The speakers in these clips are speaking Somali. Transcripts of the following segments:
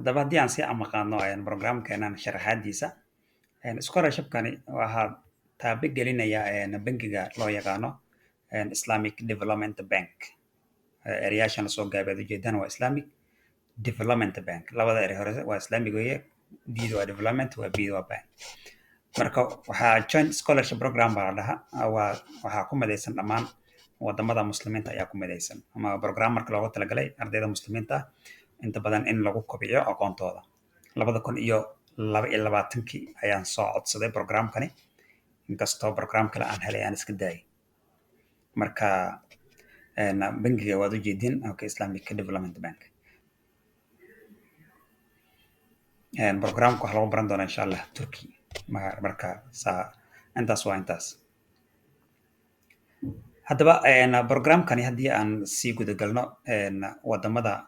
haddaba haddii aan sii amaqaano programkeenan sharaxaadiisa scholarshipkani waxaa taabagelinaya bangiga loo yaqaano Islamic Development Bank. Erayaashan soo gaabeed ujeedana waa Islamic Development Bank. Labada eri hore waa Islamic weeye, diida waa development, waa biida waa bank. Marka waxaa joint scholarship program baa la dhahaa, waxaa ku midaysan dhammaan wadamada muslimiinta ayaa ku midaysan, ama program marka loogu talagalay ardayda muslimiinta inta badan in lagu kobciyo aqoontooda. 2022 ayaan soo codsaday programkani, inkastoo program kale aan helay aan iska daayay. Marka bangiga waad ujeedin Islamic Development Bank. Programka waxaa lagu baran doonaa insha Allah Turkey. Marka intaas waa intaas. Haddaba programkani haddii aan sii guda galno wadamada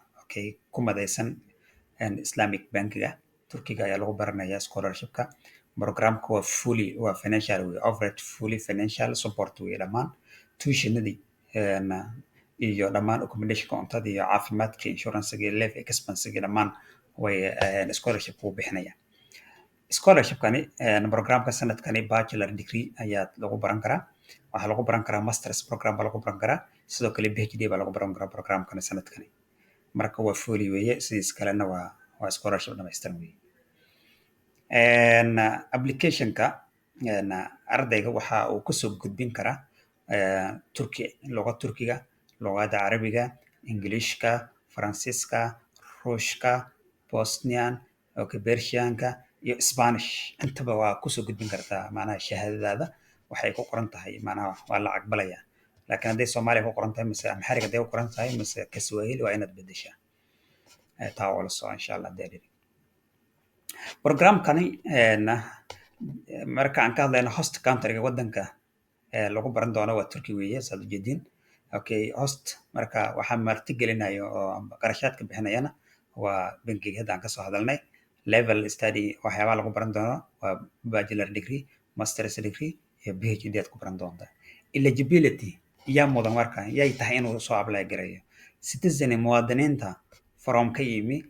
ku midaysan Islamic bankiga Turkiga ayaa lagu baranaya scholarshipka. Programka waa financial way, overage fully financial support way, dhammaan tuitionadii iyo dhammaan accommodation cuntada iyo caafimaadka, insurance iyo life expense dhammaan way scholarship ku bixinaya. Scholarshipkani programka sanadkani bachelor degree ayaa lagu baran karaa, waxaa lagu baran karaa masters program baa lagu baran karaa, sidoo kale PhD baa lagu baran karaa programkani sanadkani. Marka waa fully weeye, sidiis kalena waa scholarship dhamaystiran weeye. Applicationka ardayga waxa uu kusoo gudbin karaa luqad Turkiga, luqada Carabiga, Englishka, Faransiiska, Ruushka, Bosnian, Persianka iyo Spanish. Intaba waa kusoo gudbin kartaa, macnaha shahaadadaada waxay ku qoran tahay, macnaha waa la aqbalaya. Laakiin hadday Soomaaliya ku qoran tahay mise Amharic hadday ku qoran tahay mise Kiswahili waa inaad bedeshaa. Taa waa la soo insha Allah dheeri. Programkani marka aan ka hadlayno host country-ga wadanka lagu baran doono waa Turkey weeye, saad ujeedin. Host marka waxaa martigelinayo oo qarashaadka bixinayana waa bankiga hadda aan ka soo hadalnay. Level study waxyaabaha lagu baran doono waa bachelor degree, master's degree iyo PhD aad ku baran doontaa. Eligibility yaa mudan marka yay tahay inuu soo apply gareeyo citizen muwaadiniinta from ka yimi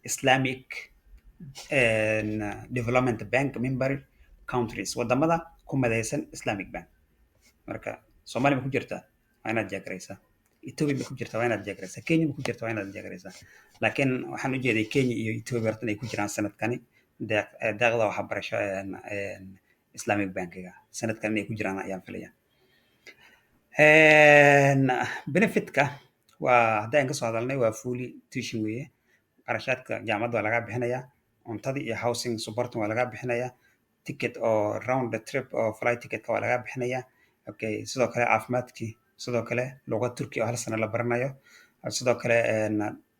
Islamic Development Bank member countries, wadamada ku midaysan Islamic Bank. Marka Soomaaliya ma ku jirtaa waa inaad jeegaraysaa, Ethiopia ma ku jirtaa waa inaad jeegaraysaa, Kenya ma ku jirtaa waa inaad jeegaraysaa. Laakiin waxaan u jeeday Kenya iyo Ethiopia horta ay ku jiraan sanadkani deeqda waxbarasho Islamic bankiga sanadkan inay ku jiraan ayaan filaya. Benefitka waa haddaan ka soo hadalnay waa fully tuition weeye, qarashaadka jaamacadda waa laga bixinayaa, cuntada iyo housing support waa laga bixinayaa, ticket oo round the trip oo flight ticket waa laga bixinayaa. Sidoo kale caafimaadkii, sidoo kale luqad Turki oo hal sano la baranayo, sidoo kale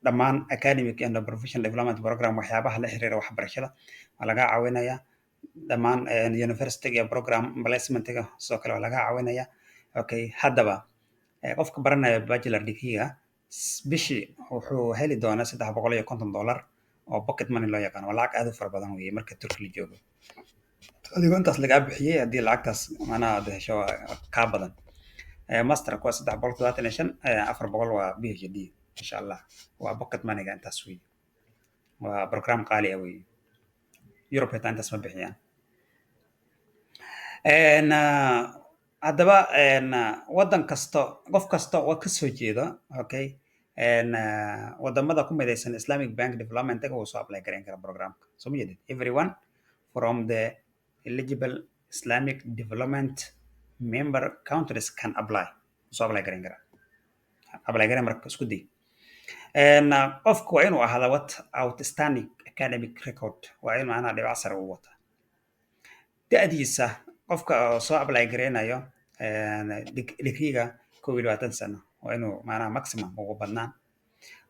dhammaan academic and professional development program waxyaabaha la xiriira waxbarashada waa laga caawinayaa. Dhammaan university iyo program placement-ga sidoo kale waa laga caawinayaa. Haddaba qofka baranaya bachelor degree-ga bishii wuxuu heli doonaa $350 oo pocket money loo yaqaan. Waa lacag aad u fara badan weeye marka Turki la joogo. Adigoo intaas lagaa bixiyay haddii lacagtaas macnaha aad hesho kaa badan. Masterka waa $375, $400 waa PhD insha Allah. Waa pocket money-ga intaas weeye. Waa program qaali ah weeye. Europe xitaa intaas ma bixiyaan. Haddaba wadan kasta qof kasta oo ka soo jeeda wadamada ku midaysan Islamic Bank Development uu soo apply gareyn kara programka. So ma jeedid, everyone from the eligible Islamic Development member countries can apply. Soo apply gareyn kara. Apply gareyn marka isku day. Qofku waa inuu ahaada outstanding academic record, waa inuu macnaha dhibac sare u wataa. Da'diisa qofka soo apply gareynayo degree-ga 21 sano waa inuu macnaha maximum ugu badnaan.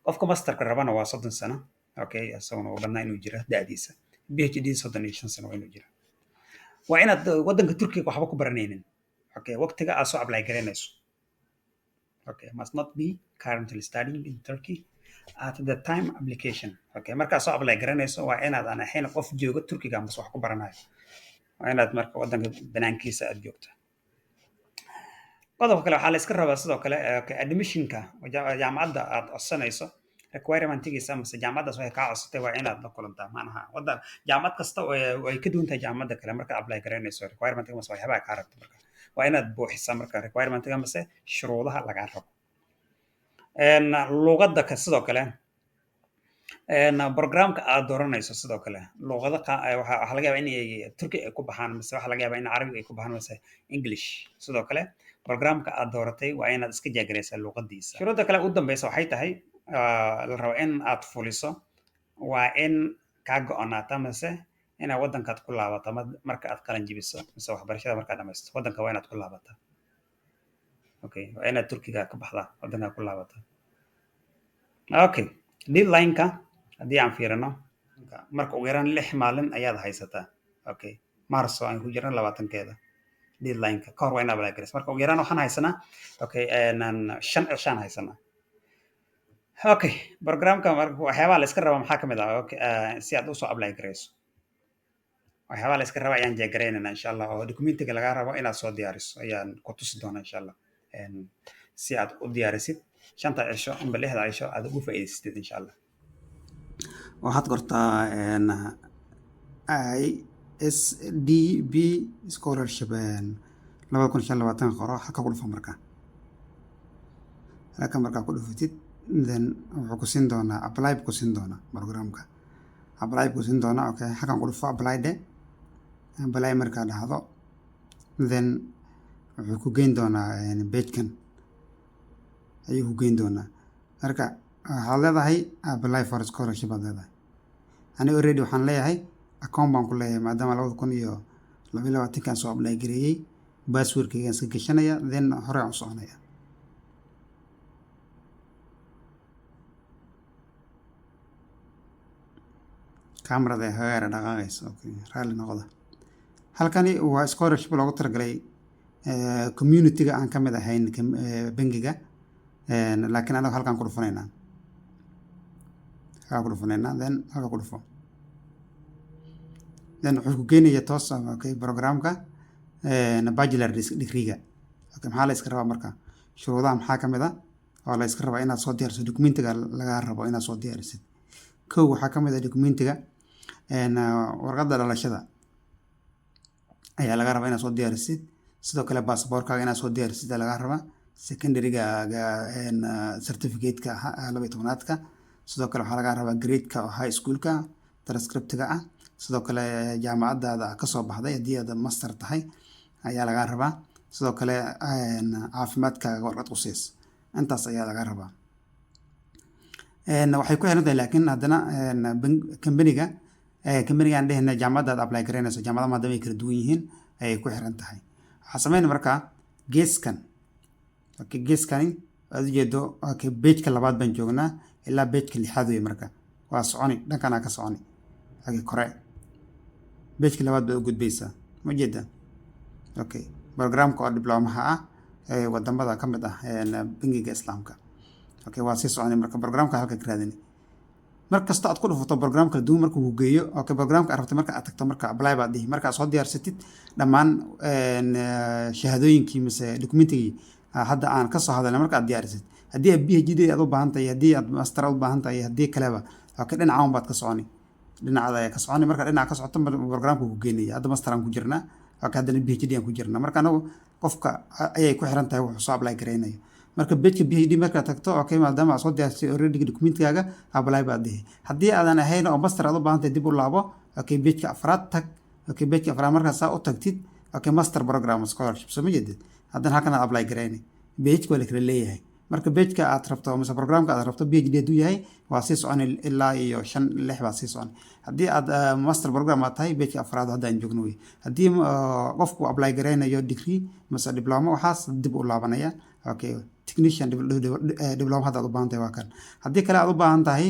Qofka masterka rabana waa 30 sano, isaguna ugu badnaan inuu jiro da'diisa. PhD 35 sano waa inuu jiro. Waa inaad wadanka Turkiga waxba ku baranaynin. Waqtiga aad soo apply gareynayso. Must not be currently studying in Turkey at the time application. Markaad soo apply gareynayso waa inaad aan ahayn qof jooga Turkiga ama wax ku baranayo. Waa inaad marka wadanka banaankiisa aad joogto. Qodobka kale waxaa la iska rabaa sidoo kale admissionka jaamacadda aad codsanayso requirementigiisa amase jaamacaddaas waxay kaa codsatay waa inaad la kulantaa maanaha jaamacad kasta way ka duwan tahay jaamacadda kale markaad apply garaynayso requirementiga mase waxyaabaha kaa rabto marka waa inaad buuxisaa marka requirementiga mase shuruudaha lagaa rabo luqadda sidoo kale programka aad dooranayso sidoo kale luqada waxaa laga yaabaa in turki ay ku baxaan mise waxaa laga yaabaa in carabiga ay ku baxaan mise english sidoo kale programka aad dooratay waa inaad iska jaagaraysaa luqadiisa shuruudda kale u dambeysa waxay tahay la rabo in aad fuliso waa in kaa go-onaata mise inaad waddankaad ku laabato marka aad qalin jibiso mise waxbarashada markaad dhamaysto waddanka waa inaad ku laabataa okay waa inaad turkiga ka baxdaa waddankaa ku laabata okay deadline-ka haddii aan fiirino marka ugu yaraan 6 maalin ayaad haysataa okay marso aan ku jirna 20-keeda deadline-ka ka hor waa inaad balaagaraysa marka ugu yaraan waxaan haysanaa okay 5 cishaan haysanaa okay programka marka waxyaabaha la iska raba maxaa ka mid ah okay si aad usoo apply garayso waxyaabaha la iska raba ayaan jeegaraynayna insha allah oo documentiga lagaa rabo inaad soo diyaariso ayaan ku tusi doonaa insha allah si aad u diyaarisid 5 cisho amba 6 cisho aad ugu faa'iidaysatid insha allah waxaad qortaa ISDB scholarship 2025 qoro halka ku dhufo markaa halka markaa ku dhufatid then wuxuu ku siin doonaa apply ku siin doonaa programka apply ku siin doonaa okay halkan ku dhufo apply de apply markaa dhahdo then wuxuu ku geyn doonaa page-kan ayuu ku geyn doonaa marka waxaad leedahay apply for scholarship aad leedahay ani already waxaan leeyahay account baan ku leeyahay maadaama 2022 soo apply gareeyay passwordkaygaan iska gashanaya then hore aan u soconaya kamarada hagaara dhaqaaqaysa okay raalli noqda halkani waa scholarship loogu talagalay community-ga aan ka mid ahayn bangiga laakiin anaga halkaan ku dhufanaynaa then halka ku dhufo then wuxuu ku geenaya toos okay programka bachelor degree-ga okay maxaa la iska rabaa marka shuruudaha maxaa ka mid ah oo la iska rabaa inaad soo diyaariso documentiga lagaa rabo inaad soo diyaarisid kow waxaa ka mid ah documentiga warqadda dhalashada ayaa laga rabaa inaad soo diyaarisid sidoo kale baasaboorkaaga inaad soo diyaarisid ayaa laga rabaa secondary-ga certificate-ka 12-aadka sidoo kale waxaa laga rabaa grade-ka oo high school-ka transcript-ga ah sidoo kale jaamacadaada ka soo baxday haddii aad master tahay ayaa laga rabaa sidoo kale caafimaadkaaga warqad quseys intaas ayaa laga rabaa waxay ku xiran tahay laakiin haddana company-ga aan dhehna jaamacadaad apply garaynayso jaamacadaha maadaama ay kala duwan yihiin ayay ku xiran tahay waxaa sameyn markaa geeskan okay geeskani aad ujeedo okay page-ka labaad baan joognaa ilaa page-ka 6 wey marka waa soconi dhankanaa ka soconi okay kore page-ka labaad baad u gudbaysaa ma jeeda okay programka oo diblomaha ah ee wadamada ka mid ah bangiga islaamka okay waa sii soconi marka programka halka ka raadini markasta aad ku dhufato programka duun marka uu geeyo okay programka aad rabto marka aad tagto marka apply baad dhihi marka soo diyaarsatid dhammaan shahaadooyinkii mise documentigii hadda aan ka soo hadalnay marka aad diyaarisid haddii aad PhD aad u baahan tahay haddii aad master u baahan tahay haddii kaleba okay dhinacan baad ka soconi dhinacada ayaa ka soconi marka dhinaca ka socoto programka uu geenaya hadda master aan ku jirnaa okay haddana PhD aan ku jirnaa marka anagu qofka ayay ku xiran tahay wuxuu soo apply gareynayo marka page-ka PhD marka tagto okay maadaama aad soo diyaarsatay already documentkaaga apply baad dhihi haddii aadan ahayn oo master aad u baahan tahay dib u laabo okay page-ka afraad tag okay page-ka afraad markaa saa u tagtid okay master program scholarship soo ma jeedid haddana halkan aad apply gareynay page-ka waa la kala leeyahay marka page-ka aad rabto mise programka aad rabto PhD hadduu yahay waa sii soconi ilaa iyo 5-6 baa sii soconi haddii aad master program aad tahay page-ka afraad hadda aan joogno wey haddii qofku apply gareynayo degree mise diploma waxaas dib u laabanaya okay technician diploma hadda aad u baahan tahay waa kan haddii kale aad u baahan tahay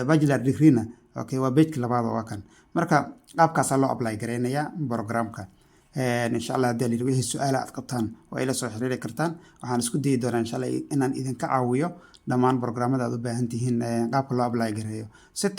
bachelor degree-na okay waa page-ka labaad waa kan marka qaabkaasaa loo apply gareynaya programka insha allah haddii la wixii su'aala aad qabtaan waa ila soo xiriiri kartaan waxaan isku dayi doonaa insha allah inaan idinka caawiyo dhammaan programmada aad u baahan tihiin qaabka loo apply gareeyo si